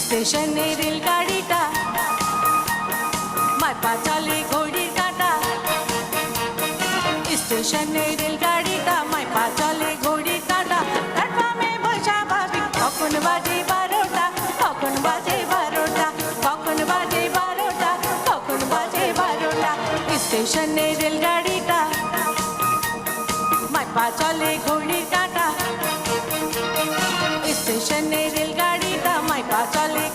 স্টেশনে রেলগাড়িটা মারপা চলে ঘড়ির কাঁটা। স্টেশনে রেলগাড়িটা মারপা চলে ঘড়ির কাঁটা। প্ল্যাটফর্মে বসা ভাবি কখন বাজে 12টা, কখন বাজে 12টা, কখন বাজে 12টা, কখন বাজে 12টা। স্টেশনে রেলগাড়িটা মারপা চলে ঘড়ির কাঁটা। স্টেশনে রেলগাড়িটা মারপা চলে